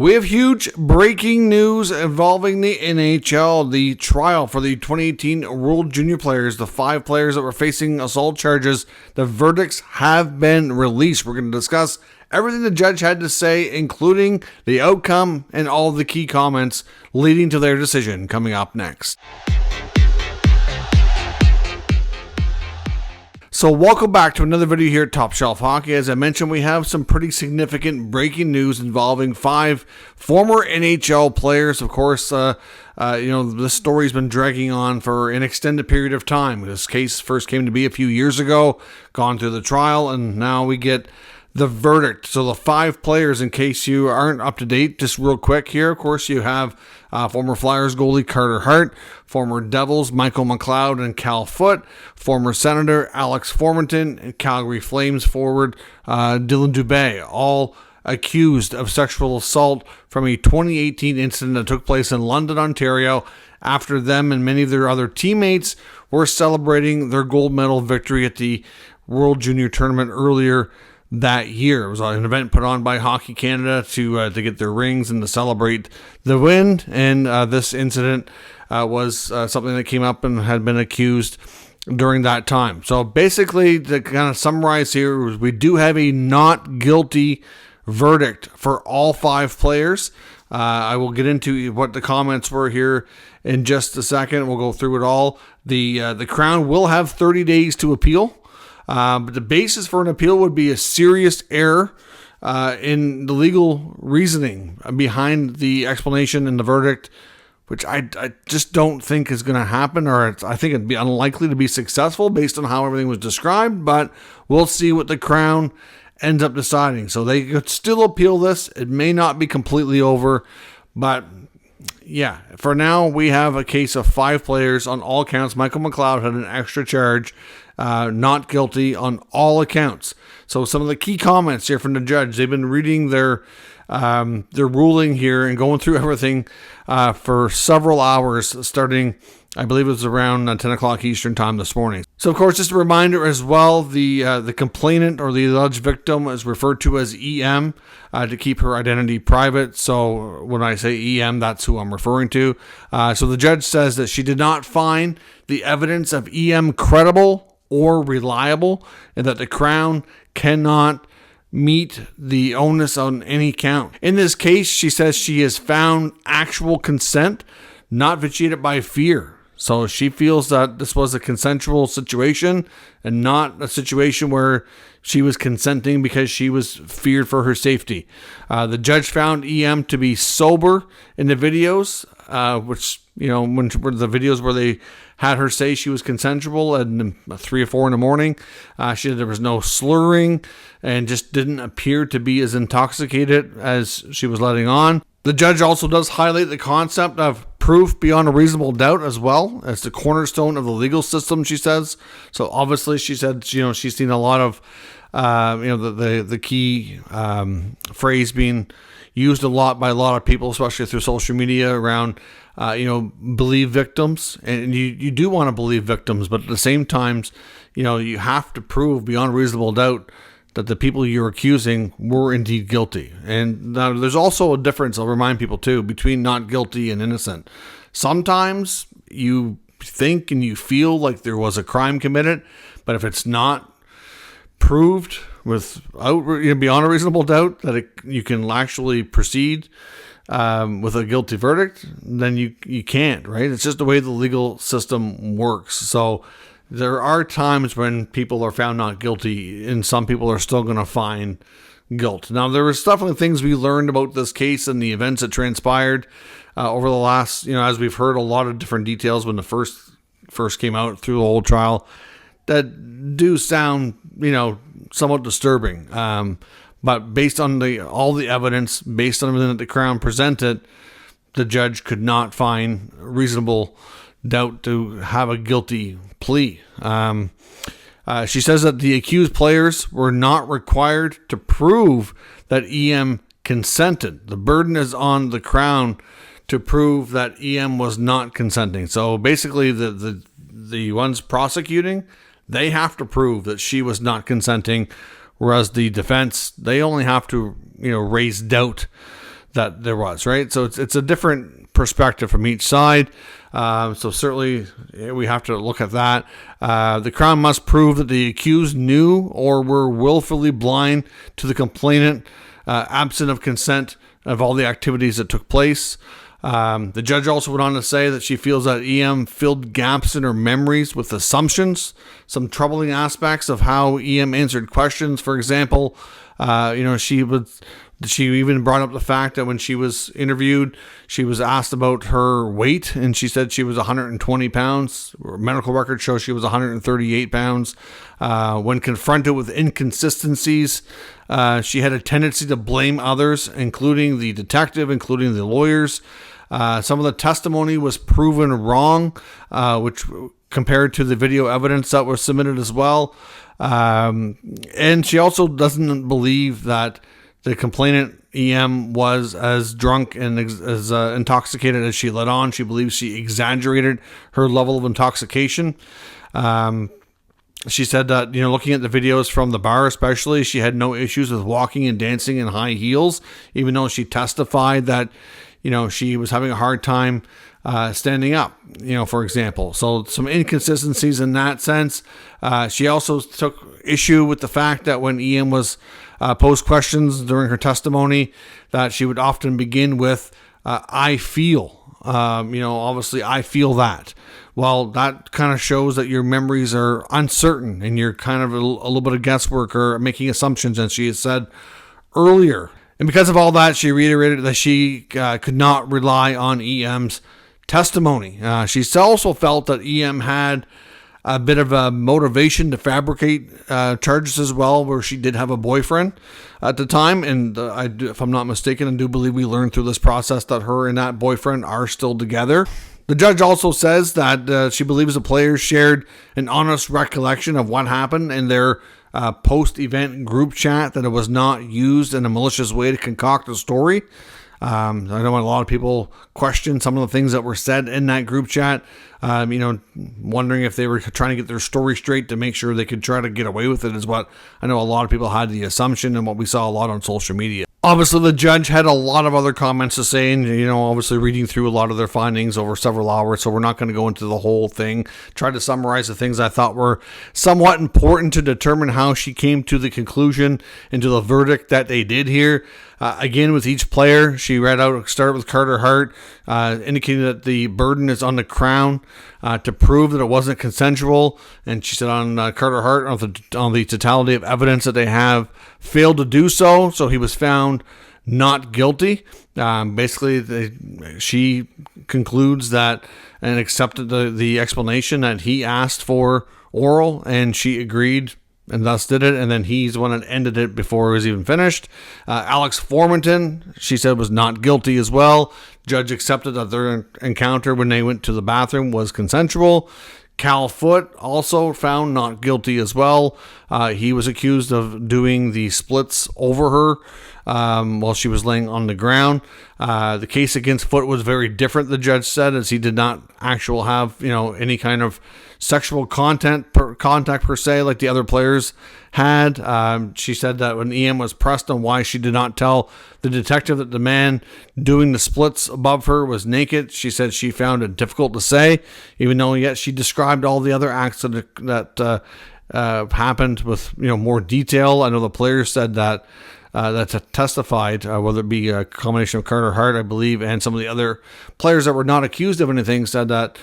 We have huge breaking news involving the NHL. The trial for the 2018 World Junior players, the 5 players that were facing assault charges, the verdicts have been released. We're going to discuss everything the judge had to say, including the outcome and all the key comments leading to their decision, coming up next. So welcome back to another video here at Top Shelf Hockey. As I mentioned, we have some pretty significant breaking news involving 5 former NHL players. Of course, this story's been dragging on for an extended period of time. This case first came to be a few years ago, gone through the trial, and now we get the verdict. So the 5 players, in case you aren't up to date, just real quick here, of course, you have former Flyers goalie Carter Hart, former Devils Michael McLeod and Cal Foote, former Senator Alex Formenton, and Calgary Flames forward Dylan Dube, all accused of sexual assault from a 2018 incident that took place in London, Ontario, after them and many of their other teammates were celebrating their gold medal victory at the World Junior Tournament earlier that year. It was an event put on by Hockey Canada to get their rings and to celebrate the win. And this incident was something that came up and had been accused during that time. So basically, to kind of summarize here, we do have a not guilty verdict for all 5 players. I will get into what the comments were here in just a second. We'll go through it all. The Crown will have 30 days to appeal. But the basis for an appeal would be a serious error in the legal reasoning behind the explanation and the verdict, which I just don't think is going to happen, or I think it'd be unlikely to be successful based on how everything was described, but we'll see what the Crown ends up deciding. So they could still appeal this. It may not be completely over, but yeah, for now, we have a case of 5 players on all counts. Michael McLeod had an extra charge, not guilty on all accounts. So some of the key comments here from the judge, they've been reading their ruling here and going through everything for several hours, starting, I believe it was around 10 o'clock Eastern time this morning. So, of course, just a reminder as well, the complainant or the alleged victim is referred to as EM to keep her identity private. So when I say EM, that's who I'm referring to. So the judge says that she did not find the evidence of EM credible or reliable, and that the Crown cannot meet the onus on any count. In this case, she says she has found actual consent, not vitiated by fear. So she feels that this was a consensual situation and not a situation where she was consenting because she was feared for her safety. The judge found EM to be sober in the videos, which, when the videos where they had her say she was consensual at 3 or 4 in the morning. She said there was no slurring and just didn't appear to be as intoxicated as she was letting on. The judge also does highlight the concept of proof beyond a reasonable doubt as well as the cornerstone of the legal system, she says. So obviously she said, she's seen a lot of, the key phrase being used a lot by a lot of people, especially through social media around, believe victims. And you do want to believe victims, but at the same time, you have to prove beyond reasonable doubt that the people you're accusing were indeed guilty. And now there's also a difference, I'll remind people too, between not guilty and innocent. Sometimes you think and you feel like there was a crime committed, but if it's not proved without beyond a reasonable doubt that you can actually proceed with a guilty verdict, then you can't, right? It's just the way the legal system works. So there are times when people are found not guilty, and some people are still going to find guilt. Now, there was definitely things we learned about this case and the events that transpired over the last, as we've heard a lot of different details when the first came out through the whole trial that do sound, somewhat disturbing. But based on all the evidence, based on everything that the Crown presented, the judge could not find reasonable doubt to have a guilty plea. She says that the accused players were not required to prove that EM consented. The burden is on the Crown to prove that EM was not consenting. So basically, the ones prosecuting, they have to prove that she was not consenting, whereas the defense, they only have to raise doubt that there was, right? So it's a different perspective from each side. So certainly we have to look at that. The Crown must prove that the accused knew or were willfully blind to the complainant, absent of consent of all the activities that took place. The judge also went on to say that she feels that EM filled gaps in her memories with assumptions, some troubling aspects of how EM answered questions. For example, she even brought up the fact that when she was interviewed, she was asked about her weight, and she said she was 120 pounds. Medical records show she was 138 pounds. When confronted with inconsistencies, she had a tendency to blame others, including the detective, including the lawyers. Some of the testimony was proven wrong, which compared to the video evidence that was submitted as well. And she also doesn't believe that the complainant EM was as drunk and as intoxicated as she let on. She believes she exaggerated her level of intoxication. She said that, looking at the videos from the bar especially, she had no issues with walking and dancing in high heels, even though she testified that, she was having a hard time standing up, for example. So some inconsistencies in that sense. She also took issue with the fact that when EM was posed questions during her testimony, that she would often begin with, I feel, obviously I feel that. Well, that kind of shows that your memories are uncertain and you're kind of a little bit of guesswork or making assumptions, as she has said earlier. And because of all that, she reiterated that she could not rely on EM's testimony. She also felt that EM had a bit of a motivation to fabricate charges as well, where she did have a boyfriend at the time. And if I'm not mistaken, I do believe we learned through this process that her and that boyfriend are still together. The judge also says that she believes the players shared an honest recollection of what happened in their post-event group chat, that it was not used in a malicious way to concoct a story. I know a lot of people question some of the things that were said in that group chat, wondering if they were trying to get their story straight to make sure they could try to get away with it, is what I know a lot of people had the assumption, and what we saw a lot on social media. Obviously, the judge had a lot of other comments to say, and, obviously reading through a lot of their findings over several hours, so we're not going to go into the whole thing. Try to summarize the things I thought were somewhat important to determine how she came to the conclusion and to the verdict that they did here. Again, with each player, she read out, start with Carter Hart, indicating that the burden is on the Crown to prove that it wasn't consensual. And she said on Carter Hart, on the totality of evidence, that they have failed to do so. So he was found not guilty. She concludes that and accepted the explanation that he asked for oral, and she agreed and thus did it, and then he's the one that ended it before it was even finished. Alex Formenton, she said, was not guilty as well. Judge accepted that their encounter when they went to the bathroom was consensual. Cal Foote also found not guilty as well. He was accused of doing the splits over her while she was laying on the ground. The case against Foote was very different, the judge said, as he did not actually have any kind of sexual contact per se like the other players had. She said that when EM was pressed on why she did not tell the detective that the man doing the splits above her was naked, she said she found it difficult to say, even though yet she described all the other acts that happened with more detail. I know the players said that testified, whether it be a combination of Carter Hart, I believe, and some of the other players that were not accused of anything, said that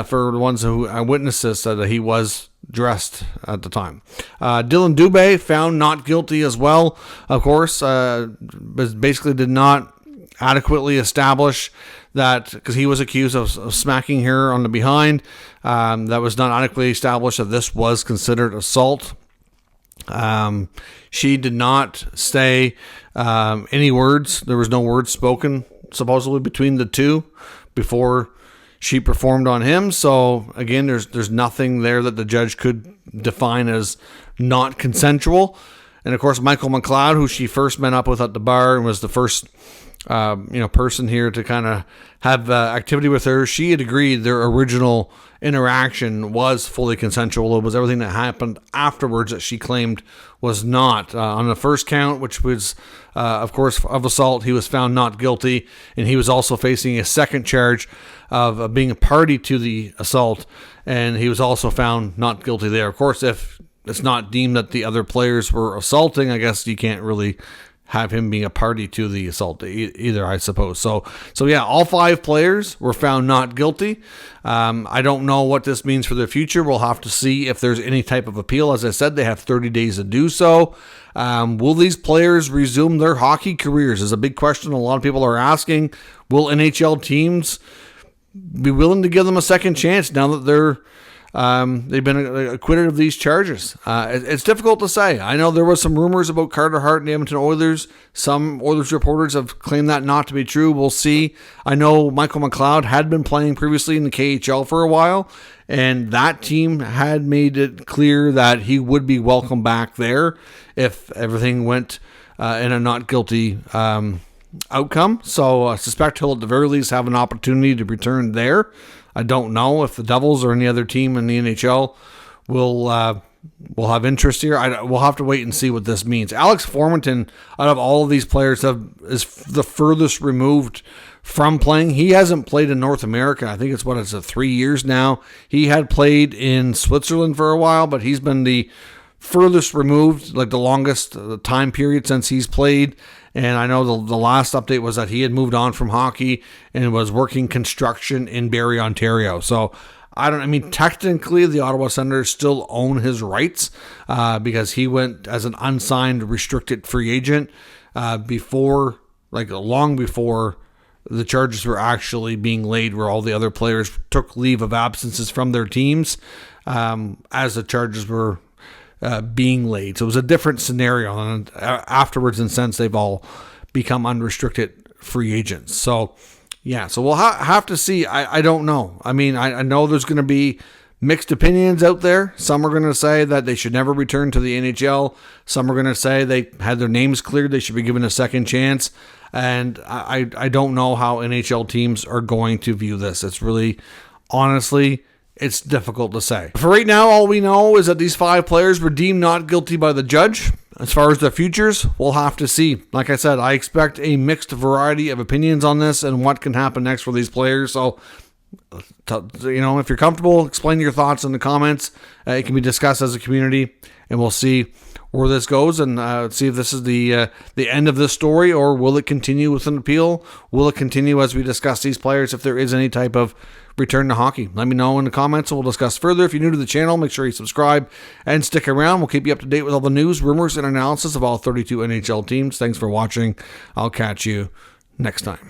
for the ones who witnesses, said that he was dressed at the time. Dylan Dube found not guilty as well, of course, basically did not adequately establish that, because he was accused of smacking her on the behind, that was not adequately established that this was considered assault. She did not say any words. There was no words spoken, supposedly, between the two before she performed on him. So, again, there's nothing there that the judge could define as not consensual. And, of course, Michael McLeod, who she first met up with at the bar and was the first person here to kind of have activity with her. She had agreed their original interaction was fully consensual. It was everything that happened afterwards that she claimed was not. On the first count, which was, of course, of assault, he was found not guilty, and he was also facing a second charge of being a party to the assault, and he was also found not guilty there. Of course, if it's not deemed that the other players were assaulting, I guess you can't really have him being a party to the assault either, I suppose. So yeah, all 5 players were found not guilty. I don't know what this means for the future. We'll have to see if there's any type of appeal. As I said, they have 30 days to do so. Will these players resume their hockey careers is a big question a lot of people are asking. Will NHL teams be willing to give them a second chance now that they've been acquitted of these charges? It's difficult to say. I know there was some rumors about Carter Hart and the Edmonton Oilers. Some Oilers reporters have claimed that not to be true. We'll see. I know Michael McLeod had been playing previously in the KHL for a while, and that team had made it clear that he would be welcome back there if everything went in a not guilty outcome. So I suspect he'll at the very least have an opportunity to return there. I don't know if the Devils or any other team in the NHL will have interest here. We'll have to wait and see what this means. Alex Formenton, out of all of these players, is the furthest removed from playing. He hasn't played in North America. I think it's 3 years now. He had played in Switzerland for a while, but he's been the furthest removed, like the longest time period since he's played. And I know the last update was that he had moved on from hockey and was working construction in Barrie, Ontario. So technically the Ottawa Senators still own his rights because he went as an unsigned restricted free agent long before the charges were actually being laid, where all the other players took leave of absences from their teams as the charges were being laid. So it was a different scenario, and afterwards, in a sense, they've all become unrestricted free agents. So yeah, so we'll have to see. I don't know. I mean, I know there's going to be mixed opinions out there. Some are going to say that they should never return to the NHL. Some are going to say they had their names cleared, they should be given a second chance. And I don't know how NHL teams are going to view this. It's really, honestly, it's difficult to say. For right now, all we know is that these 5 players were deemed not guilty by the judge. As far as the futures, we'll have to see. Like I said, I expect a mixed variety of opinions on this and what can happen next for these players. So, if you're comfortable, explain your thoughts in the comments. It can be discussed as a community, and we'll see where this goes and see if this is the end of this story, or will it continue with an appeal? Will it continue as we discuss these players if there is any type of return to hockey? Let me know in the comments and we'll discuss further. If you're new to the channel, make sure you subscribe and stick around. We'll keep you up to date with all the news, rumors, and analysis of all 32 NHL teams. Thanks for watching. I'll catch you next time.